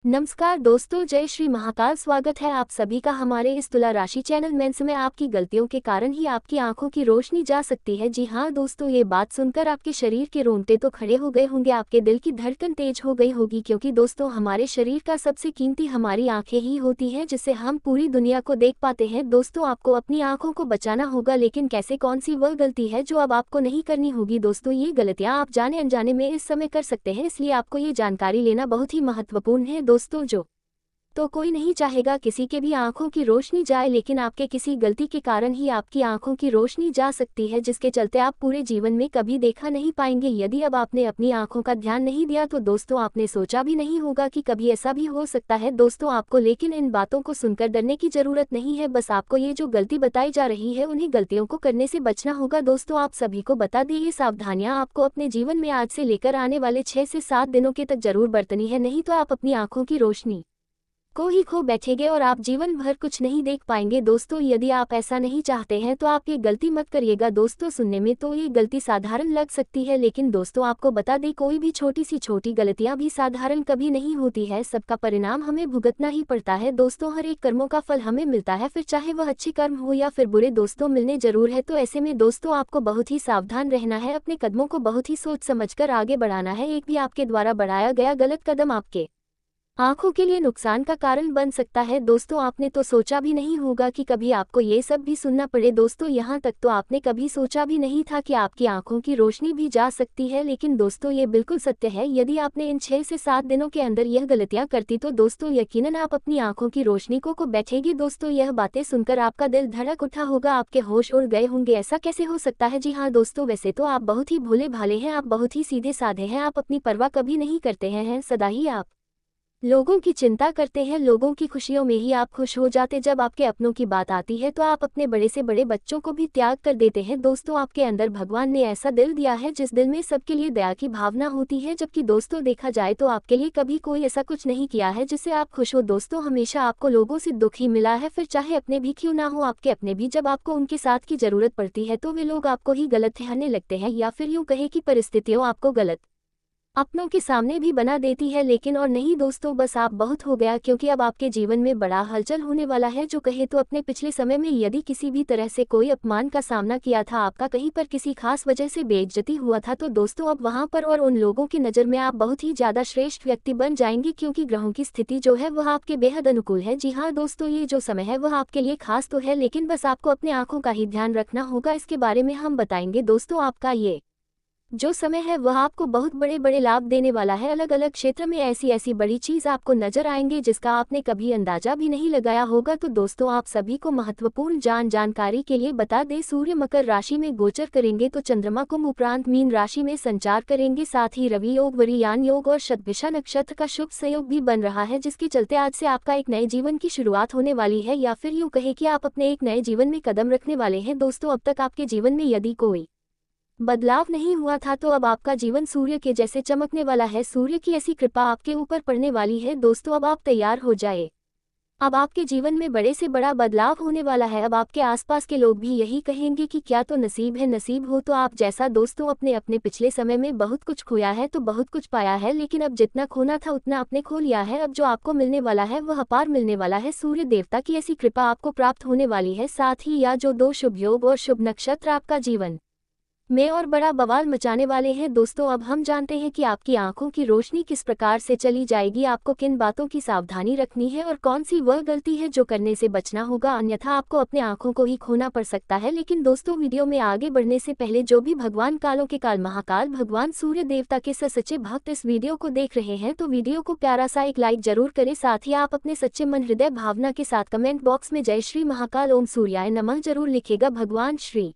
नमस्कार दोस्तों, जय श्री महाकाल। स्वागत है आप सभी का हमारे इस तुला राशि चैनल मेंस में। आपकी गलतियों के कारण ही आपकी आंखों की रोशनी जा सकती है। जी हाँ दोस्तों, ये बात सुनकर आपके शरीर के रोंगटे तो खड़े हो गए होंगे, आपके दिल की धड़कन तेज हो गई होगी, क्योंकि दोस्तों हमारे शरीर का सबसे कीमती हमारी आंखें ही होती हैं, जिससे हम पूरी दुनिया को देख पाते हैं। दोस्तों आपको अपनी आंखों को बचाना होगा, लेकिन कैसे? कौन सी वह गलती है जो अब आपको नहीं करनी होगी? दोस्तों ये गलतियां आप जाने अनजाने में इस समय कर सकते हैं, इसलिए आपको ये जानकारी लेना बहुत ही महत्वपूर्ण है। दोस्तों तो कोई नहीं चाहेगा किसी के भी आंखों की रोशनी जाए, लेकिन आपके किसी गलती के कारण ही आपकी आंखों की रोशनी जा सकती है, जिसके चलते आप पूरे जीवन में कभी देखा नहीं पाएंगे। यदि अब आपने अपनी आंखों का ध्यान नहीं दिया तो दोस्तों आपने सोचा भी नहीं होगा कि कभी ऐसा भी हो सकता है। दोस्तों आपको लेकिन इन बातों को सुनकर डरने की जरूरत नहीं है, बस आपको ये जो गलती बताई जा रही है उन्हीं गलतियों को करने से बचना होगा। दोस्तों आप सभी को बता दें, ये सावधानियां आपको अपने जीवन में आज से लेकर आने वाले 6 से 7 दिनों के तक जरूर बरतनी है, नहीं तो आप अपनी आंखों की रोशनी को ही खो बैठेंगे और आप जीवन भर कुछ नहीं देख पाएंगे। दोस्तों यदि आप ऐसा नहीं चाहते हैं तो आप ये गलती मत करिएगा। दोस्तों सुनने में तो ये गलती साधारण लग सकती है, लेकिन दोस्तों आपको बता दें, कोई भी छोटी सी छोटी गलतियां भी साधारण कभी नहीं होती है, सबका परिणाम हमें भुगतना ही पड़ता है। दोस्तों हर एक कर्मों का फल हमें मिलता है, फिर चाहे वह अच्छे कर्म हो या फिर बुरे, दोस्तों मिलने जरूर है। तो ऐसे में दोस्तों आपको बहुत ही सावधान रहना है, अपने कदमों को बहुत ही सोच समझकर आगे बढ़ाना है। एक भी आपके द्वारा बढ़ाया गया गलत कदम आपके आंखों के लिए नुकसान का कारण बन सकता है। दोस्तों आपने तो सोचा भी नहीं होगा कि कभी आपको ये सब भी सुनना पड़े। दोस्तों यहाँ तक तो आपने कभी सोचा भी नहीं था कि आपकी आंखों की रोशनी भी जा सकती है, लेकिन दोस्तों ये बिल्कुल सत्य है। यदि आपने इन 6 से 7 दिनों के अंदर यह गलतियां करती तो दोस्तों यकीनन आप अपनी आंखों की रोशनी को बैठेगी। दोस्तों यह बातें सुनकर आपका दिल धड़क उठा होगा, आपके होश उड़ गए होंगे, ऐसा कैसे हो सकता है? जी हाँ दोस्तों, वैसे तो आप बहुत ही भोले भाले हैं, आप बहुत ही सीधे साधे हैं, आप अपनी परवाह कभी नहीं करते हैं, सदा ही आप लोगों की चिंता करते हैं, लोगों की खुशियों में ही आप खुश हो जाते। जब आपके अपनों की बात आती है तो आप अपने बड़े से बड़े बच्चों को भी त्याग कर देते हैं। दोस्तों आपके अंदर भगवान ने ऐसा दिल दिया है जिस दिल में सबके लिए दया की भावना होती है, जबकि दोस्तों देखा जाए तो आपके लिए कभी कोई ऐसा कुछ नहीं किया है जिससे आप खुश हो। दोस्तों हमेशा आपको लोगों से दुख ही मिला है, फिर चाहे अपने भी क्यों ना हो। आपके अपने भी जब आपको उनके साथ की जरूरत पड़ती है तो वे लोग आपको ही गलत ठहरने लगते हैं, या फिर यूं कहे कि परिस्थितियों आपको गलत अपनों के सामने भी बना देती है। लेकिन और नहीं दोस्तों, बस आप बहुत हो गया, क्योंकि अब आपके जीवन में बड़ा हलचल होने वाला है। जो कहे तो अपने पिछले समय में यदि किसी भी तरह से कोई अपमान का सामना किया था, आपका कहीं पर किसी खास वजह से बेइज्जती हुआ था, तो दोस्तों अब वहां पर और उन लोगों की नज़र में आप बहुत ही ज़्यादा श्रेष्ठ व्यक्ति बन जाएंगे, क्योंकि ग्रहों की स्थिति जो है वह आपके बेहद अनुकूल है। जी हाँ दोस्तों, ये जो समय है वह आपके लिए खास तो है, लेकिन बस आपको अपने आंखों का ही ध्यान रखना होगा, इसके बारे में हम बताएंगे। दोस्तों आपका ये जो समय है वह आपको बहुत बड़े बड़े लाभ देने वाला है। अलग अलग क्षेत्र में ऐसी ऐसी बड़ी चीज आपको नजर आएंगे जिसका आपने कभी अंदाजा भी नहीं लगाया होगा। तो दोस्तों आप सभी को महत्वपूर्ण जानकारी के लिए बता दें, सूर्य मकर राशि में गोचर करेंगे तो चंद्रमा कुंभ उपरांत मीन राशि में संचार करेंगे। साथ ही रवि योग, वरियान योग और शतभिषा नक्षत्र का शुभ संयोग भी बन रहा है, जिसके चलते आज से आपका एक नए जीवन की शुरुआत होने वाली है, या फिर यूं कहे कि आप अपने एक नए जीवन में कदम रखने वाले हैं। दोस्तों अब तक आपके जीवन में यदि कोई बदलाव नहीं हुआ था तो अब आपका जीवन सूर्य के जैसे चमकने वाला है, सूर्य की ऐसी कृपा आपके ऊपर पड़ने वाली है। दोस्तों अब आप तैयार हो जाए, अब आपके जीवन में बड़े से बड़ा बदलाव होने वाला है। अब आपके आसपास के लोग भी यही कहेंगे कि क्या तो नसीब है, नसीब हो तो आप जैसा। दोस्तों अपने अपने पिछले समय में बहुत कुछ खोया है तो बहुत कुछ पाया है, लेकिन अब जितना खोना था उतना आपने खो लिया है। अब जो आपको मिलने वाला है वह अपार मिलने वाला है, सूर्य देवता की ऐसी कृपा आपको प्राप्त होने वाली है। साथ ही या जो 2 शुभ योग और शुभ नक्षत्र आपका जीवन में और बड़ा बवाल मचाने वाले हैं। दोस्तों अब हम जानते हैं कि आपकी आंखों की रोशनी किस प्रकार से चली जाएगी, आपको किन बातों की सावधानी रखनी है और कौन सी वह गलती है जो करने से बचना होगा, अन्यथा आपको अपने आंखों को ही खोना पड़ सकता है। लेकिन दोस्तों वीडियो में आगे बढ़ने से पहले जो भी भगवान कालों के काल महाकाल भगवान सूर्य देवता के सच्चे भक्त इस वीडियो को देख रहे हैं तो वीडियो को प्यारा सा एक लाइक जरूर करें। साथ ही आप अपने सच्चे मन हृदय भावना के साथ कमेंट बॉक्स में जय श्री महाकाल ओम सूर्याय नमः जरूर लिखेगा। भगवान श्री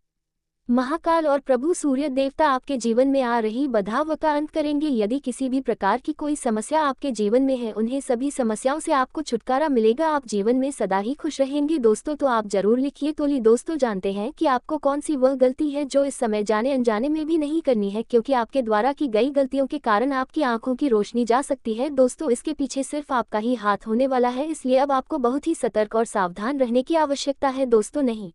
महाकाल और प्रभु सूर्य देवता आपके जीवन में आ रही बाधाओं का अंत करेंगे। यदि किसी भी प्रकार की कोई समस्या आपके जीवन में है, उन्हें सभी समस्याओं से आपको छुटकारा मिलेगा, आप जीवन में सदा ही खुश रहेंगे। दोस्तों तो आप जरूर लिखिए। तो दोस्तों जानते हैं कि आपको कौन सी वह गलती है जो इस समय जाने अनजाने में भी नहीं करनी है, क्योंकि आपके द्वारा की गई गलतियों के कारण आपकी आंखों की रोशनी जा सकती है। दोस्तों इसके पीछे सिर्फ आपका ही हाथ होने वाला है, इसलिए अब आपको बहुत ही सतर्क और सावधान रहने की आवश्यकता है। दोस्तों नहीं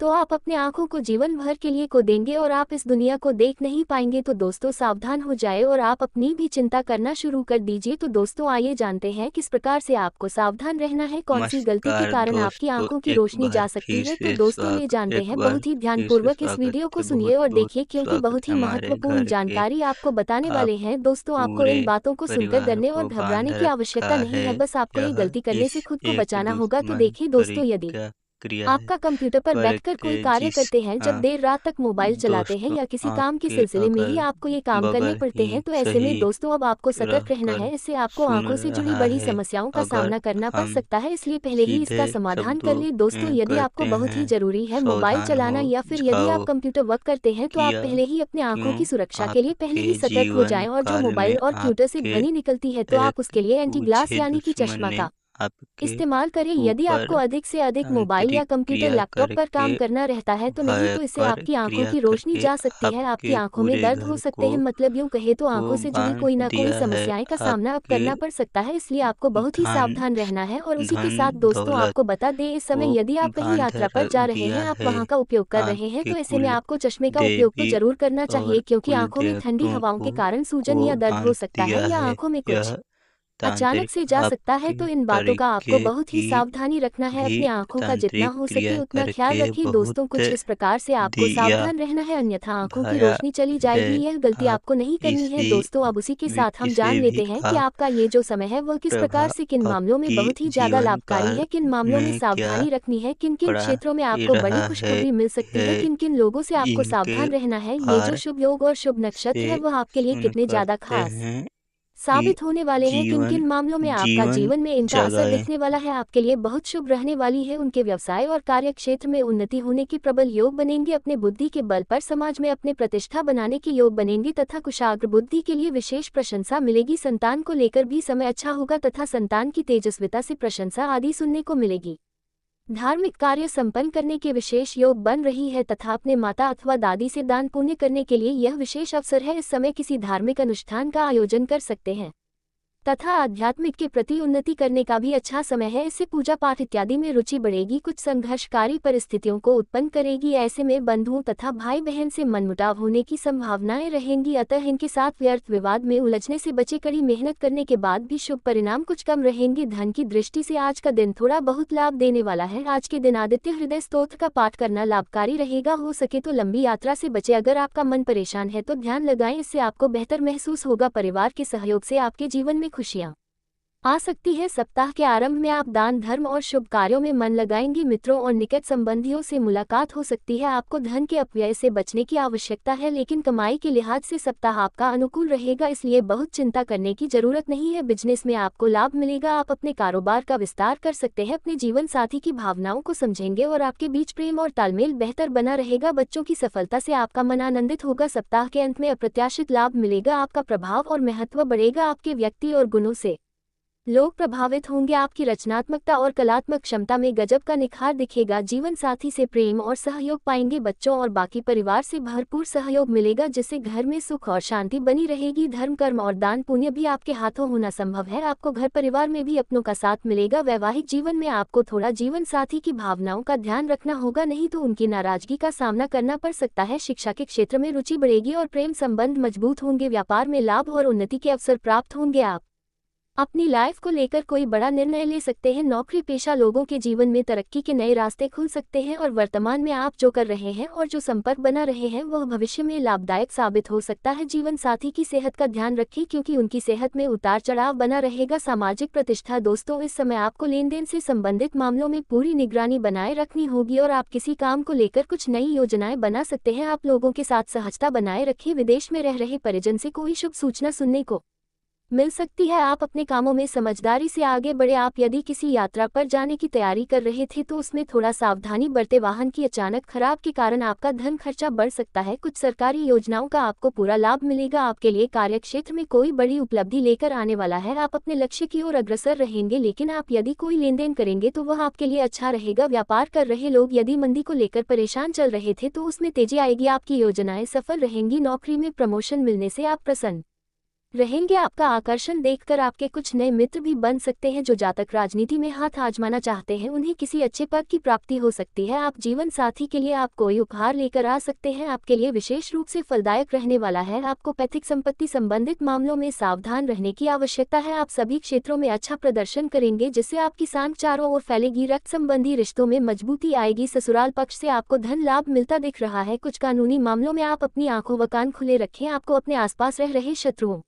तो आप अपने आंखों को जीवन भर के लिए खो देंगे और आप इस दुनिया को देख नहीं पाएंगे। तो दोस्तों सावधान हो जाए और आप अपनी भी चिंता करना शुरू कर दीजिए। तो दोस्तों आइए जानते हैं किस प्रकार से आपको सावधान रहना है, कौन सी गलती के नमस्कार कारण आपकी दोस्तों, आंखों की एक रोशनी जा बार सकती फिर है। तो से दोस्तों ये जानते हैं, बहुत ही ध्यानपूर्वक इस स्वागत वीडियो को है। सुनिए और बहुत देखिए क्योंकि स्वागत बहुत है ही हमारे महत्वपूर्ण घर के। जानकारी आपको बताने आप वाले हैं। दोस्तों आपको पूरे इन बातों को सुनकर परिवार डरने और को बांध घबराने की आवश्यकता रखा नहीं है। है, बस आपको ये यह गलती करने से इस खुद को एक बचाना होगा। तो दुश्मन देखिए दोस्तों, यदि परीक्षा क्रिया है आपका कंप्यूटर पर पर बैठकर कोई के कार्य करते हैं, जब जिसका देर रात तक मोबाइल चलाते हैं दोस्तों या किसी काम के आपके सिलसिले में ही अगल आपको ये काम करने बगल पड़ते ही हैं, तो ऐसे सही में दोस्तों अब आपको सतर्क रहना रहकर है। इससे आपको सुन आंखों से जुड़ी रहा बड़ी है। समस्याओं का अगर सामना करना पड़ हम सकता है, इसलिए पहले ही सीधे इसका समाधान कर शब्दों ले। दोस्तों में यदि कहते आपको बहुत ही हैं, जरूरी है मोबाइल सावधान चलाना हो या फिर यदि आप जाओ। कंप्यूटर वर्क करते हैं, तो आप किया पहले ही अपने आंखों क्यों की सुरक्षा के लिए पहले आपके ही सतर्क हो जीवन जाएं। और जो काल में मोबाइल और कंप्यूटर से आपके ध्वनि निकलती है, तो आप एक उसके लिए एंटी ग्लास ओछे यानी कि दुश्मन चश्मा ने का आपके इस्तेमाल करें। यदि आपको ऊपर अधिक से अधिक मोबाइल या तांत्रिक कंप्यूटर क्रिया लैपटॉप पर करके काम करना रहता है, तो नहीं, तो इससे भयंकर आपकी आंखों क्रिया की रोशनी करके जा सकती है, आपकी आपके आंखों में पूरे दर्द हो घर सकते हैं, मतलब यूं कहे तो को आंखों से जुड़ी बांध कोई ना कोई दिया है। समस्याएं का सामना अब आपके करना पड़ सकता है, इसलिए आपको बहुत ही धन सावधान रहना है। और उसी के धन साथ दोस्तों दौलत आपको बता दें, इस को समय यदि आप कहीं बांध यात्रा पर रख जा रहे दिया हैं, आप है। वहां का उपयोग कर रहे हैं, आपके तो ऐसे में कुल आपको चश्मे का उपयोग तो देवी जरूर करना चाहिए, और क्योंकि कुल आंखों में ठंडी देवतों हवाओं के कारण को सूजन या दर्द हो बांध सकता है दिया या है। आंखों में कुछ यह अचानक तांत्रिक से जा सकता है। आपके तो इन बातों का आपको तरीके बहुत ही की सावधानी रखना है, भी अपनी आंखों का जितना तांत्रिक हो सके क्रिया उतना ख्याल करके रखिए। बहुत दोस्तों कुछ इस प्रकार से आपको दिया सावधान रहना है, अन्यथा आंखों की भाया रोशनी चली है। जाएगी। यह गलती आप आपको नहीं करनी है। किसी दोस्तों अब उसी के भी साथ हम किसी जान भी लेते हैं कि आप आपका ये जो समय है वह किस प्रकार प्रभाव से किन मामलों में आपकी बहुत ही ज्यादा जीवन लाभकारी काल है, किन मामलों में में क्या सावधानी रखनी है, किन किन पड़ा क्षेत्रों में आपको बड़ी रहा खुशखबरी मिल सकती है, है। किन किन लोगों से आपको इनके सावधान रहना है। ये जो बार शुभ योग और शुभ नक्षत्र है से वह आपके लिए सुन कितने ज्यादा करते खास हैं कि साबित होने वाले हैं, किन जीवन किन मामलों में आपका जीवन जीवन में इनका असर जगाए। दिखने वाला है, आपके लिए बहुत शुभ रहने वाली है। उनके व्यवसाय और कार्य क्षेत्र में उन्नति होने के प्रबल योग बनेंगे, अपने बुद्धि के बल पर समाज में अपने प्रतिष्ठा बनाने के योग बनेंगे तथा कुशाग्र बुद्धि के लिए विशेष प्रशंसा मिलेगी। संतान को लेकर भी समय अच्छा होगा तथा संतान की तेजस्विता से प्रशंसा आदि सुनने को मिलेगी। धार्मिक कार्य संपन्न करने के विशेष योग बन रही है तथा अपने माता अथवा दादी से दान पुण्य करने के लिए यह विशेष अवसर है। इस समय किसी धार्मिक अनुष्ठान का आयोजन कर सकते हैं तथा आध्यात्मिक के प्रति उन्नति करने का भी अच्छा समय है। इससे पूजा पाठ इत्यादि में रुचि बढ़ेगी, कुछ संघर्षकारी परिस्थितियों को उत्पन्न करेगी। ऐसे में बंधुओं तथा भाई बहन से मनमुटाव होने की संभावनाएं रहेंगी, अतः इनके साथ व्यर्थ विवाद में उलझने से बचे। कड़ी मेहनत करने के बाद भी शुभ परिणाम कुछ कम रहेंगे। धन की दृष्टि से आज का दिन थोड़ा बहुत लाभ देने वाला है। आज के दिन आदित्य हृदय स्तोत्र का पाठ करना लाभकारी रहेगा। हो सके तो लंबी यात्रा से बचे। अगर आपका मन परेशान है तो ध्यान लगाएं, इससे आपको बेहतर महसूस होगा। परिवार के सहयोग से आपके जीवन में खुशियां आ सकती है। सप्ताह के आरंभ में आप दान धर्म और शुभ कार्यों में मन लगाएंगे। मित्रों और निकट संबंधियों से मुलाकात हो सकती है। आपको धन के अपव्यय से बचने की आवश्यकता है, लेकिन कमाई के लिहाज से सप्ताह आपका अनुकूल रहेगा, इसलिए बहुत चिंता करने की जरूरत नहीं है। बिजनेस में आपको लाभ मिलेगा, आप अपने कारोबार का विस्तार कर सकते हैं, अपने जीवन साथी की भावनाओं को समझेंगे और आपके बीच प्रेम और तालमेल बेहतर बना रहेगा। बच्चों की सफलता से आपका मन आनंदित होगा। सप्ताह के अंत में अप्रत्याशित लाभ मिलेगा, आपका प्रभाव और महत्व बढ़ेगा। आपके व्यक्ति और गुणों से लोग प्रभावित होंगे, आपकी रचनात्मकता और कलात्मक क्षमता में गजब का निखार दिखेगा। जीवन साथी से प्रेम और सहयोग पाएंगे। बच्चों और बाकी परिवार से भरपूर सहयोग मिलेगा, जिससे घर में सुख और शांति बनी रहेगी। धर्म कर्म और दान पुण्य भी आपके हाथों होना संभव है। आपको घर परिवार में भी अपनों का साथ मिलेगा। वैवाहिक जीवन में आपको थोड़ा जीवन साथी की भावनाओं का ध्यान रखना होगा, नहीं तो उनकी नाराजगी का सामना करना पड़ सकता है। शिक्षा के क्षेत्र में रुचि बढ़ेगी और प्रेम संबंध मजबूत होंगे। व्यापार में लाभ और उन्नति के अवसर प्राप्त होंगे। आप अपनी लाइफ को लेकर कोई बड़ा निर्णय ले सकते हैं। नौकरी पेशा लोगों के जीवन में तरक्की के नए रास्ते खुल सकते हैं और वर्तमान में आप जो कर रहे हैं और जो संपर्क बना रहे हैं वह भविष्य में लाभदायक साबित हो सकता है। जीवन साथी की सेहत का ध्यान रखें, क्योंकि उनकी सेहत में उतार चढ़ाव बना रहेगा। सामाजिक प्रतिष्ठा दोस्तों, इस समय आपको लेन देन से संबंधित मामलों में पूरी निगरानी बनाए रखनी होगी और आप किसी काम को लेकर कुछ नई योजनाएं बना सकते हैं। आप लोगों के साथ सहजता बनाए रखें। विदेश में रह रहे परिजन से कोई शुभ सूचना सुनने को मिल सकती है। आप अपने कामों में समझदारी से आगे बढ़े। आप यदि किसी यात्रा पर जाने की तैयारी कर रहे थे तो उसमें थोड़ा सावधानी बरते। वाहन की अचानक खराब के कारण आपका धन खर्चा बढ़ सकता है। कुछ सरकारी योजनाओं का आपको पूरा लाभ मिलेगा। आपके लिए कार्यक्षेत्र में कोई बड़ी उपलब्धि लेकर आने वाला है। आप अपने लक्ष्य की ओर अग्रसर रहेंगे, लेकिन आप यदि कोई लेन देन करेंगे तो वह आपके लिए अच्छा रहेगा। व्यापार कर रहे लोग यदि मंदी को लेकर परेशान चल रहे थे तो उसमें तेजी आएगी। आपकी योजनाएं सफल रहेंगी। नौकरी में प्रमोशन मिलने से आप प्रसन्न रहेंगे। आपका आकर्षण देखकर आपके कुछ नए मित्र भी बन सकते हैं। जो जातक राजनीति में हाथ आजमाना चाहते हैं उन्हें किसी अच्छे पद की प्राप्ति हो सकती है। आप जीवन साथी के लिए आप कोई उपहार लेकर आ सकते हैं, आपके लिए विशेष रूप से फलदायक रहने वाला है। आपको पैतृक संपत्ति संबंधित मामलों में सावधान रहने की आवश्यकता है। आप सभी क्षेत्रों में अच्छा प्रदर्शन करेंगे जिससे आपकी सांख चारों ओर फैलेगी। रक्त संबंधी रिश्तों में मजबूती आएगी। ससुराल पक्ष से आपको धन लाभ मिलता दिख रहा है। कुछ कानूनी मामलों में आप अपनी आंखों व कान खुले रखें। आपको अपने आसपास रह रहे शत्रुओं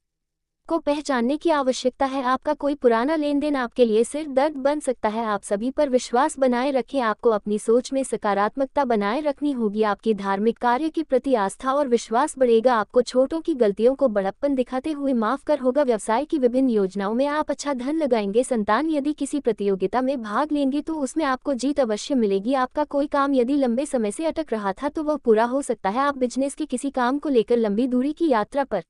को पहचानने की आवश्यकता है। आपका कोई पुराना लेन देन आपके लिए सिर दर्द बन सकता है। आप सभी पर विश्वास बनाए रखें। आपको अपनी सोच में सकारात्मकता बनाए रखनी होगी। आपकी धार्मिक कार्य के प्रति आस्था और विश्वास बढ़ेगा। आपको छोटों की गलतियों को बड़प्पन दिखाते हुए माफ कर होगा। व्यवसाय की विभिन्न योजनाओं में आप अच्छा धन लगाएंगे। संतान यदि किसी प्रतियोगिता में भाग लेंगे तो उसमें आपको जीत अवश्य मिलेगी। आपका कोई काम यदि लंबे समय से अटक रहा था तो वह पूरा हो सकता है। आप बिजनेस के किसी काम को लेकर लंबी दूरी की यात्रा पर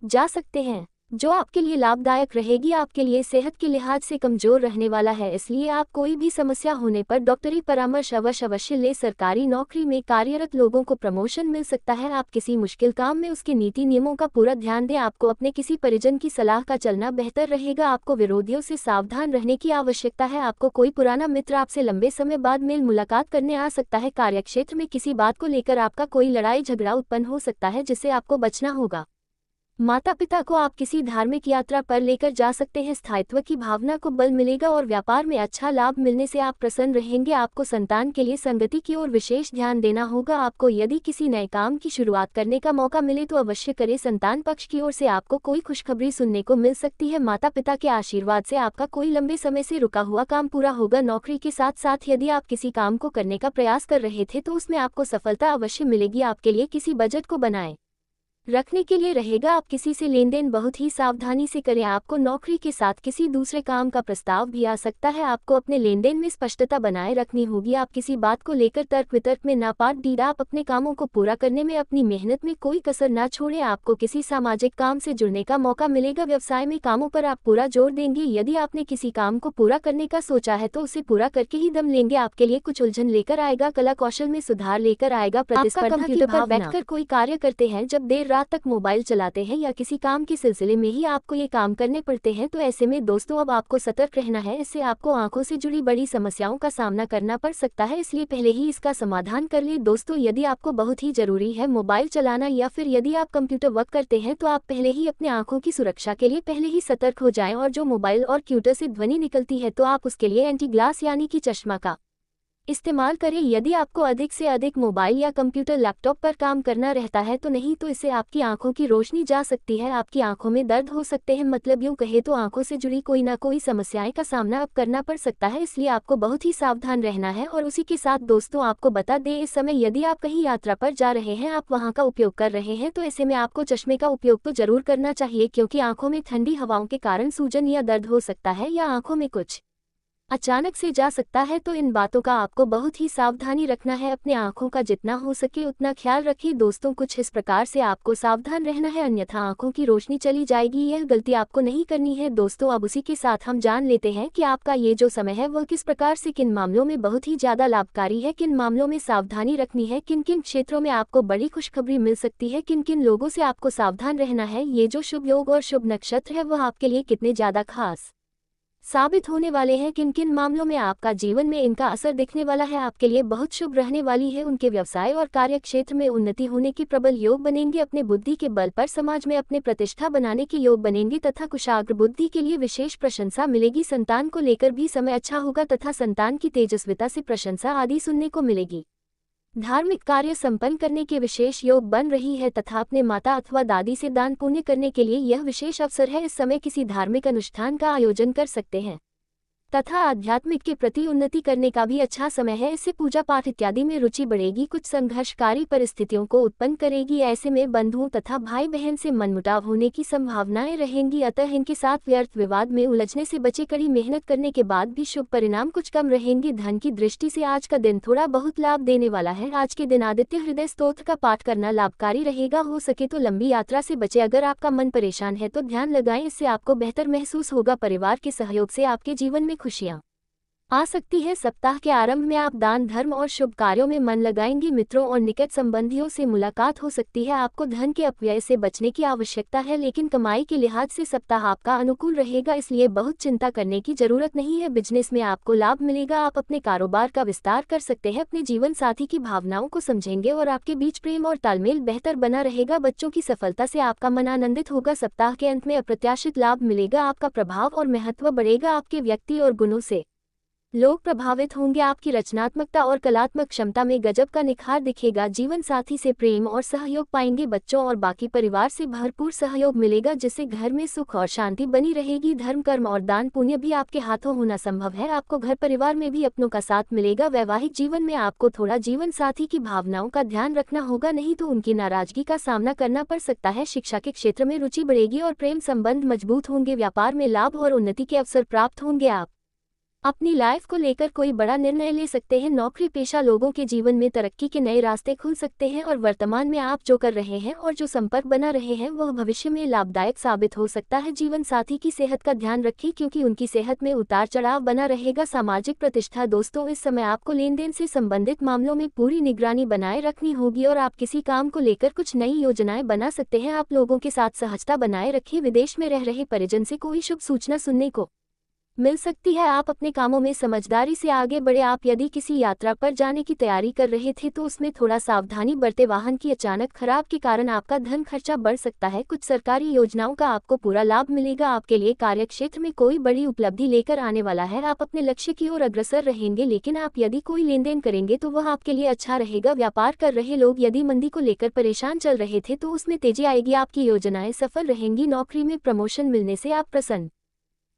जा सकते हैं जो आपके लिए लाभदायक रहेगी। आपके लिए सेहत के लिहाज से कमजोर रहने वाला है, इसलिए आप कोई भी समस्या होने पर डॉक्टरी परामर्श अवश्य ले। सरकारी नौकरी में कार्यरत लोगों को प्रमोशन मिल सकता है। आप किसी मुश्किल काम में उसके नीति नियमों का पूरा ध्यान दें। आपको अपने किसी परिजन की सलाह का चलना बेहतर रहेगा। आपको विरोधियों से सावधान रहने की आवश्यकता है। आपको कोई पुराना मित्र आपसे लंबे समय बाद मेल मुलाकात करने आ सकता है। कार्यक्षेत्र में किसी बात को लेकर आपका कोई लड़ाई झगड़ा उत्पन्न हो सकता है जिससे आपको बचना होगा। माता पिता को आप किसी धार्मिक यात्रा पर लेकर जा सकते हैं। स्थायित्व की भावना को बल मिलेगा और व्यापार में अच्छा लाभ मिलने से आप प्रसन्न रहेंगे। आपको संतान के लिए संगति की ओर विशेष ध्यान देना होगा। आपको यदि किसी नए काम की शुरुआत करने का मौका मिले तो अवश्य करें। संतान पक्ष की ओर से आपको कोई खुशखबरी सुनने को मिल सकती है। माता पिता के आशीर्वाद से आपका कोई लंबे समय से रुका हुआ काम पूरा होगा। नौकरी के साथ साथ यदि आप किसी काम को करने का प्रयास कर रहे थे तो उसमें आपको सफलता अवश्य मिलेगी। आपके लिए किसी बजट को बनाए रखने के लिए रहेगा। आप किसी से लेन देन बहुत ही सावधानी से करें। आपको नौकरी के साथ किसी दूसरे काम का प्रस्ताव भी आ सकता है। आपको अपने लेन देन में स्पष्टता बनाए रखनी होगी। आप किसी बात को लेकर तर्क वितर्क में ना पाट दीजिए। आप अपने कामों को पूरा करने में अपनी मेहनत में कोई कसर ना छोड़ें। आपको किसी सामाजिक काम से जुड़ने का मौका मिलेगा। व्यवसाय में कामों पर आप पूरा जोर देंगे। यदि आपने किसी काम को पूरा करने का सोचा है तो उसे पूरा करके ही दम लेंगे। आपके लिए कुछ उलझन लेकर आएगा, कला कौशल में सुधार लेकर आएगा। प्रतिस्पर्धा की पर बैठकर कोई कार्य करते हैं, जब देर रात तक मोबाइल चलाते हैं या किसी काम के सिलसिले में ही आपको ये काम करने पड़ते हैं, तो ऐसे में दोस्तों अब आपको सतर्क रहना है। इससे आपको आंखों से जुड़ी बड़ी समस्याओं का सामना करना पड़ सकता है, इसलिए पहले ही इसका समाधान कर ले। दोस्तों, यदि आपको बहुत ही जरूरी है मोबाइल चलाना या फिर यदि आप कंप्यूटर वर्क करते हैं तो आप पहले ही अपने आंखों की सुरक्षा के लिए पहले ही सतर्क हो जाएं। और जो मोबाइल और कंप्यूटर से ध्वनि निकलती है तो आप उसके लिए एंटी ग्लास यानी कि चश्मा का इस्तेमाल करें। यदि आपको अधिक से अधिक मोबाइल या कंप्यूटर लैपटॉप पर काम करना रहता है तो नहीं तो इससे आपकी आंखों की रोशनी जा सकती है, आपकी आंखों में दर्द हो सकते हैं। मतलब यूँ कहे तो आंखों से जुड़ी कोई ना कोई समस्याएं का सामना अब करना पड़ सकता है, इसलिए आपको बहुत ही सावधान रहना है। और उसी के साथ दोस्तों आपको बता दें, इस समय यदि आप कहीं यात्रा पर जा रहे हैं, आप वहां का उपयोग कर रहे हैं, तो ऐसे में आपको चश्मे का उपयोग तो जरूर करना चाहिए, क्योंकि आंखों में ठंडी हवाओं के कारण सूजन या दर्द हो सकता है या आंखों में कुछ अचानक से जा सकता है। तो इन बातों का आपको बहुत ही सावधानी रखना है। अपने आंखों का जितना हो सके उतना ख्याल रखिए। दोस्तों, कुछ इस प्रकार से आपको सावधान रहना है, अन्यथा आंखों की रोशनी चली जाएगी। यह गलती आपको नहीं करनी है। दोस्तों, अब उसी के साथ हम जान लेते हैं कि आपका ये जो समय है वह किस प्रकार से किन मामलों में बहुत ही ज्यादा लाभकारी है, किन मामलों में सावधानी रखनी है, किन किन क्षेत्रों में आपको बड़ी खुशखबरी मिल सकती है, किन किन लोगों से आपको सावधान रहना है। ये जो शुभ योग और शुभ नक्षत्र है वह आपके लिए कितने ज्यादा खास साबित होने वाले हैं, किन किन मामलों में आपका जीवन में इनका असर दिखने वाला है, आपके लिए बहुत शुभ रहने वाली है। उनके व्यवसाय और कार्य क्षेत्र में उन्नति होने की प्रबल योग बनेंगे। अपने बुद्धि के बल पर समाज में अपने प्रतिष्ठा बनाने के योग बनेंगे तथा कुशाग्र बुद्धि के लिए विशेष प्रशंसा मिलेगी। संतान को लेकर भी समय अच्छा होगा तथा संतान की तेजस्विता से प्रशंसा आदि सुनने को मिलेगी। धार्मिक कार्य संपन्न करने के विशेष योग बन रही है तथा अपने माता अथवा दादी से दान पुण्य करने के लिए यह विशेष अवसर है। इस समय किसी धार्मिक अनुष्ठान का आयोजन कर सकते हैं तथा आध्यात्मिक के प्रति उन्नति करने का भी अच्छा समय है। इससे पूजा पाठ इत्यादि में रुचि बढ़ेगी, कुछ संघर्षकारी परिस्थितियों को उत्पन्न करेगी। ऐसे में बंधुओं तथा भाई बहन से मनमुटाव होने की संभावनाएं रहेंगी, अतः इनके साथ व्यर्थ विवाद में उलझने से बचे। कड़ी मेहनत करने के बाद भी शुभ परिणाम कुछ कम रहेंगे। धन की दृष्टि से आज का दिन थोड़ा बहुत लाभ देने वाला है। आज के दिन आदित्य हृदय स्तोत्र का पाठ करना लाभकारी रहेगा। हो सके तो लंबी यात्रा से बचे। अगर आपका मन परेशान है तो ध्यान लगाएं, इससे आपको बेहतर महसूस होगा। परिवार के सहयोग से आपके जीवन में खुशियां आ सकती है। सप्ताह के आरंभ में आप दान धर्म और शुभ कार्यों में मन लगाएंगे। मित्रों और निकट संबंधियों से मुलाकात हो सकती है। आपको धन के अपव्यय से बचने की आवश्यकता है, लेकिन कमाई के लिहाज से सप्ताह आपका अनुकूल रहेगा, इसलिए बहुत चिंता करने की जरूरत नहीं है। बिजनेस में आपको लाभ मिलेगा। आप अपने कारोबार का विस्तार कर सकते हैं। अपने जीवन साथी की भावनाओं को समझेंगे और आपके बीच प्रेम और तालमेल बेहतर बना रहेगा। बच्चों की सफलता से आपका मन आनंदित होगा। सप्ताह के अंत में अप्रत्याशित लाभ मिलेगा। आपका प्रभाव और महत्व बढ़ेगा। आपके व्यक्ति और गुणों से लोग प्रभावित होंगे। आपकी रचनात्मकता और कलात्मक क्षमता में गजब का निखार दिखेगा। जीवन साथी से प्रेम और सहयोग पाएंगे। बच्चों और बाकी परिवार से भरपूर सहयोग मिलेगा, जिससे घर में सुख और शांति बनी रहेगी। धर्म कर्म और दान पुण्य भी आपके हाथों होना संभव है। आपको घर परिवार में भी अपनों का साथ मिलेगा। वैवाहिक जीवन में आपको थोड़ा जीवन साथी की भावनाओं का ध्यान रखना होगा, नहीं तो उनकी नाराजगी का सामना करना पड़ सकता है। शिक्षा के क्षेत्र में रुचि बढ़ेगी और प्रेम संबंध मजबूत होंगे। व्यापार में लाभ और उन्नति के अवसर प्राप्त होंगे। आप अपनी लाइफ को लेकर कोई बड़ा निर्णय ले सकते हैं। नौकरी पेशा लोगों के जीवन में तरक्की के नए रास्ते खुल सकते हैं और वर्तमान में आप जो कर रहे हैं और जो संपर्क बना रहे हैं वह भविष्य में लाभदायक साबित हो सकता है। जीवन साथी की सेहत का ध्यान रखें, क्योंकि उनकी सेहत में उतार चढ़ाव बना रहेगा। सामाजिक प्रतिष्ठा दोस्तों, इस समय आपको लेन देन से संबंधित मामलों में पूरी निगरानी बनाए रखनी होगी और आप किसी काम को लेकर कुछ नई योजनाएं बना सकते हैं। आप लोगों के साथ सहजता बनाए रखें। विदेश में रह रहे परिजन से कोई शुभ सूचना सुनने को मिल सकती है। आप अपने कामों में समझदारी से आगे बढ़े। आप यदि किसी यात्रा पर जाने की तैयारी कर रहे थे तो उसमें थोड़ा सावधानी बरतें। वाहन की अचानक खराब के कारण आपका धन खर्चा बढ़ सकता है। कुछ सरकारी योजनाओं का आपको पूरा लाभ मिलेगा। आपके लिए कार्यक्षेत्र में कोई बड़ी उपलब्धि लेकर आने वाला है। आप अपने लक्ष्य की ओर अग्रसर रहेंगे, लेकिन आप यदि कोई लेन देन करेंगे तो वह आपके लिए अच्छा रहेगा। व्यापार कर रहे लोग यदि मंदी को लेकर परेशान चल रहे थे तो उसमें तेजी आएगी। आपकी योजनाएं सफल रहेंगी। नौकरी में प्रमोशन मिलने से आप प्रसन्न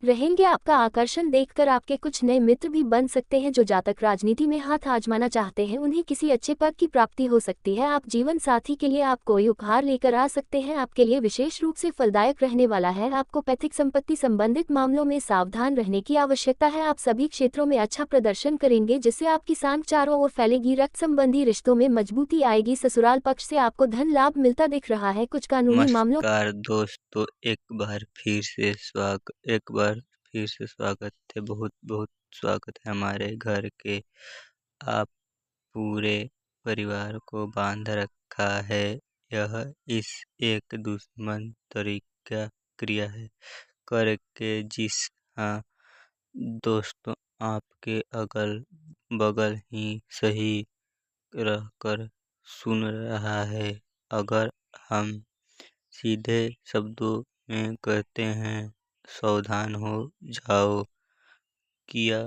रहेंगे। आपका आकर्षण देखकर आपके कुछ नए मित्र भी बन सकते हैं। जो जातक राजनीति में हाथ आजमाना चाहते हैं उन्हें किसी अच्छे पद की प्राप्ति हो सकती है। आप जीवन साथी के लिए आप कोई उपहार लेकर आ सकते हैं। आपके लिए विशेष रूप से फलदायक रहने वाला है। आपको पैतृक संपत्ति संबंधित मामलों में सावधान रहने की आवश्यकता है। आप सभी क्षेत्रों में अच्छा प्रदर्शन करेंगे, जिससे आपकी सांख चारों ओर फैलेगी। रक्त संबंधी रिश्तों में मजबूती आएगी। ससुराल पक्ष से आपको धन लाभ मिलता दिख रहा है। कुछ कानूनी मामलों नमस्कार दोस्तों, एक बार फिर से स्वागत है। बहुत बहुत स्वागत है हमारे घर के। आप पूरे परिवार को बांध रखा है। यह इस एक दुश्मन तरीका क्रिया है करके। जिस हाँ दोस्तों, आपके अगल बगल ही सही रहकर सुन रहा है। अगर हम सीधे शब्दों में कहते हैं, सावधान हो जाओ। किया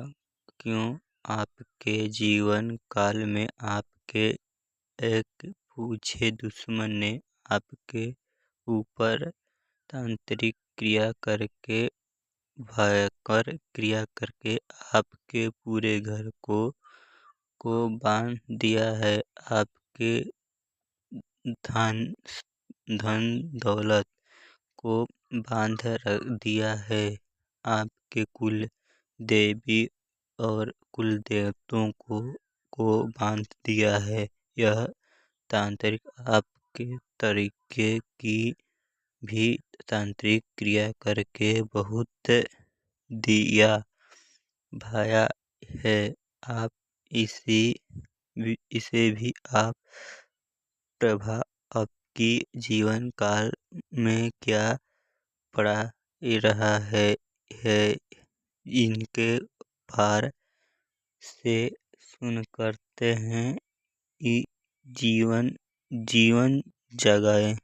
क्यों? आपके जीवन काल में आपके एक पूछे दुश्मन ने आपके ऊपर तांत्रिक क्रिया करके, भयंकर क्रिया करके आपके पूरे घर को बांध दिया है। आपके धन धन दौलत को बांध दिया है। आपके कुल देवी और कुल देवताओं को बांध दिया है। यह तांत्रिक आपके तरीके की भी तांत्रिक क्रिया करके बहुत दिया भाया है। आप इसे भी आप प्रभाव आपकी जीवन काल में क्या पड़ा रहा है इनके भार से सुन करते हैं। जीवन जीवन जगाए।